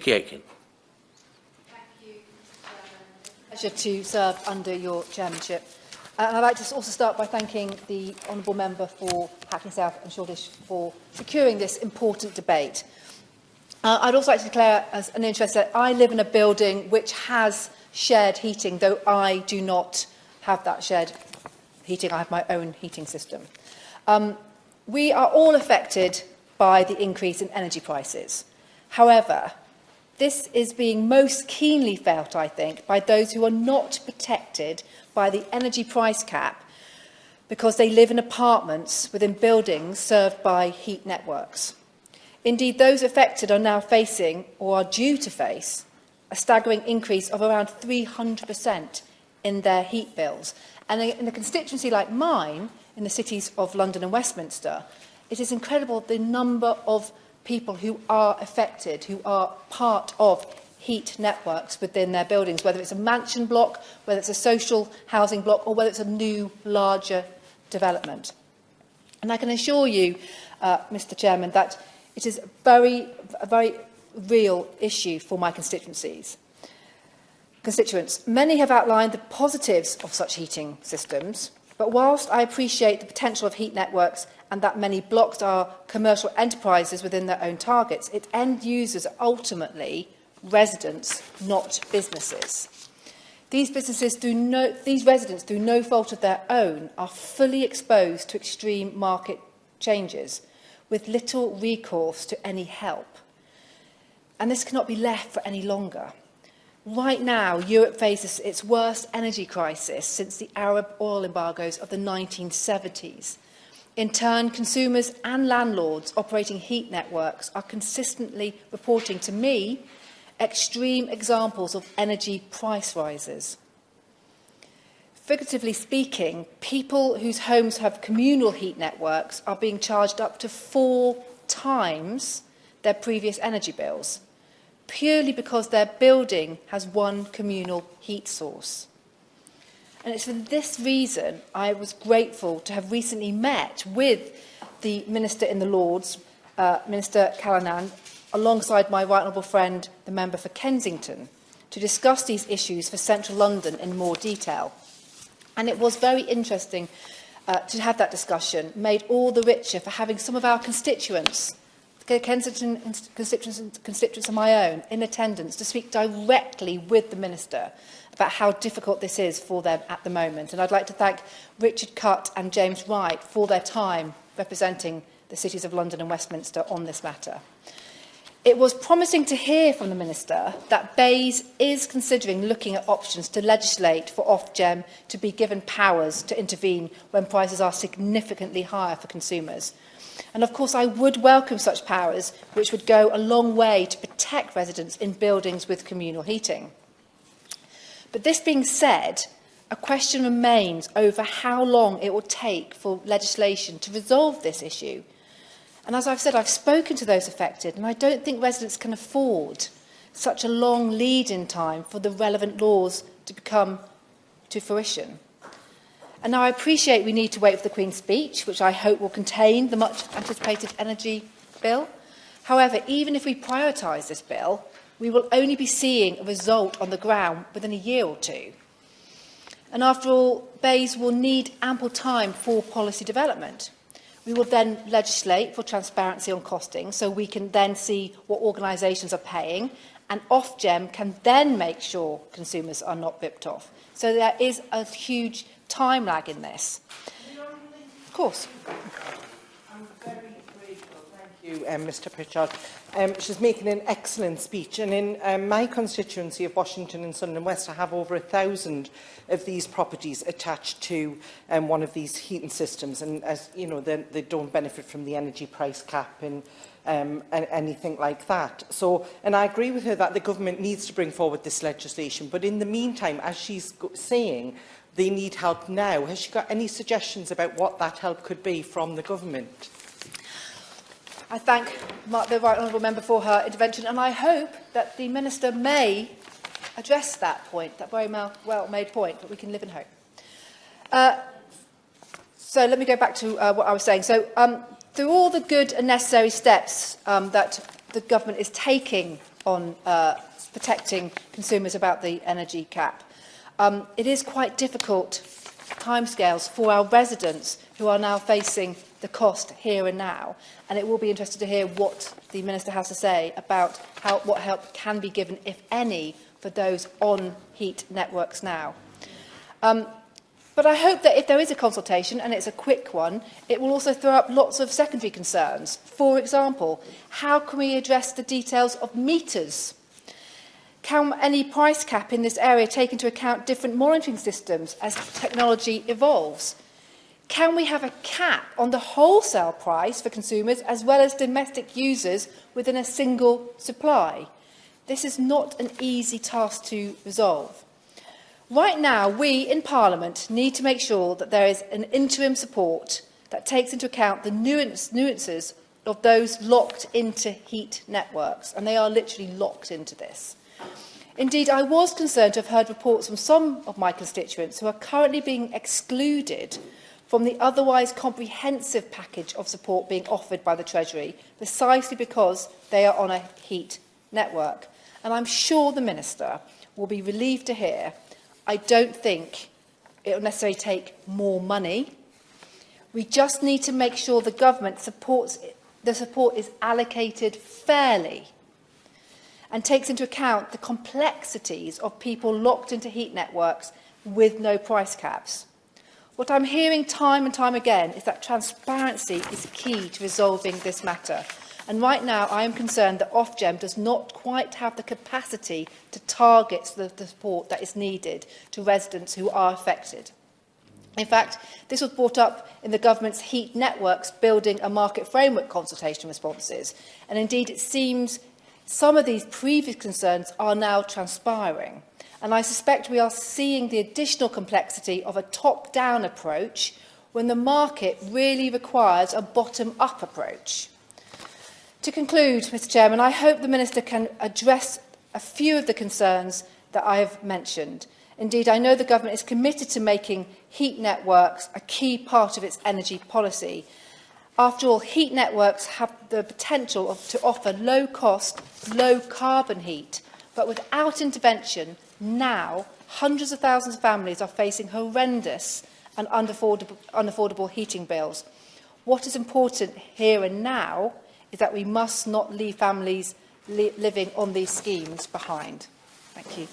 Nickie Aiken. Thank you, Pleasure to serve under your chairmanship. And I'd like to also start by thanking the honourable member for Hackney South and Shoreditch for securing this important debate. I'd also like to declare as an interest that I live in a building which has shared heating, though I do not have that shared heating. I have my own heating system. We are all affected by the increase in energy prices. However, this is being most keenly felt, I think, by those who are not protected by the energy price cap because they live in apartments within buildings served by heat networks. Indeed, those affected are now facing, or are due to face, a staggering increase of around 300% in their heat bills. And in a constituency like mine, in the cities of London and Westminster, it is incredible the number of people who are affected, who are part of heat networks within their buildings, whether it's a mansion block, whether it's a social housing block, or whether it's a new, larger development. And I can assure you, Mr. Chairman, that it is a very real issue for my constituents. Many have outlined the positives of such heating systems, but whilst I appreciate the potential of heat networks and that many blocks are commercial enterprises within their own targets, its end users are ultimately residents, not businesses. These residents, through no fault of their own, are fully exposed to extreme market changes, with little recourse to any help. And this cannot be left for any longer. Right now, Europe faces its worst energy crisis since the Arab oil embargoes of the 1970s. In turn, consumers and landlords operating heat networks are consistently reporting to me extreme examples of energy price rises. Figuratively speaking, people whose homes have communal heat networks are being charged up to 4 times their previous energy bills, purely because their building has one communal heat source. And it's for this reason I was grateful to have recently met with the Minister in the Lords, Minister Callanan, alongside my right honourable friend, the member for Kensington, to discuss these issues for central London in more detail. And it was very interesting to have that discussion, made all the richer for having some of our constituents, Kensington constituents of my own, in attendance to speak directly with the Minister about how difficult this is for them at the moment. And I'd like to thank Richard Cutt and James Wright for their time representing the cities of London and Westminster on this matter. It was promising to hear from the Minister that Bays is considering looking at options to legislate for Ofgem to be given powers to intervene when prices are significantly higher for consumers. And of course, I would welcome such powers, which would go a long way to protect residents in buildings with communal heating. But this being said, a question remains over how long it will take for legislation to resolve this issue. And as I've said, I've spoken to those affected, and I don't think residents can afford such a long lead-in time for the relevant laws to come to fruition. And now I appreciate we need to wait for the Queen's speech, which I hope will contain the much-anticipated energy bill. However, even if we prioritise this bill, we will only be seeing a result on the ground within a year or two. And after all, Bays will need ample time for policy development. We will then legislate for transparency on costing, so we can then see what organisations are paying, and Ofgem can then make sure consumers are not ripped off. So there is a huge time lag in this. Of course. I'm very grateful. Thank you, Mr. Pritchard. She's making an excellent speech, and in my constituency of Washington and Sunderland West, I have over 1,000 of these properties attached to one of these heating systems, and as you know, they don't benefit from the energy price cap and anything like that. So, and I agree with her that the government needs to bring forward this legislation, but in the meantime, as she's saying, they need help now. Has she got any suggestions about what that help could be from the government? I thank the right honourable member for her intervention, and I hope that the Minister may address that point, that very well-made point, but we can live in hope. So let me go back to what I was saying. So through all the good and necessary steps that the government is taking on protecting consumers about the energy cap. It is quite difficult timescales for our residents who are now facing the cost here and now, and it will be interesting to hear what the Minister has to say about what help can be given, if any, for those on heat networks now. But I hope that if there is a consultation, and it's a quick one, it will also throw up lots of secondary concerns. For example, how can we address the details of meters? Can any price cap in this area take into account different monitoring systems as technology evolves? Can we have a cap on the wholesale price for consumers as well as domestic users within a single supply? This is not an easy task to resolve. Right now, we in Parliament need to make sure that there is an interim support that takes into account the nuances of those locked into heat networks, and they are literally locked into this. Indeed, I was concerned to have heard reports from some of my constituents who are currently being excluded from the otherwise comprehensive package of support being offered by the Treasury, precisely because they are on a heat network. And I'm sure the Minister will be relieved to hear I don't think it will necessarily take more money. We just need to make sure the government the support is allocated fairly and takes into account the complexities of people locked into heat networks with no price caps. What I'm hearing time and time again is that transparency is key to resolving this matter. And right now, I am concerned that Ofgem does not quite have the capacity to target the support that is needed to residents who are affected. In fact, this was brought up in the government's Heat Networks Building a Market Framework consultation responses. And indeed, it seems some of these previous concerns are now transpiring. And I suspect we are seeing the additional complexity of a top-down approach when the market really requires a bottom-up approach. To conclude, Mr Chairman, I hope the Minister can address a few of the concerns that I have mentioned. Indeed, I know the Government is committed to making heat networks a key part of its energy policy. After all, heat networks have the potential to offer low-cost, low-carbon heat, but without intervention, now hundreds of thousands of families are facing horrendous and unaffordable heating bills. What is important here and now is that we must not leave families living on these schemes behind. Thank you.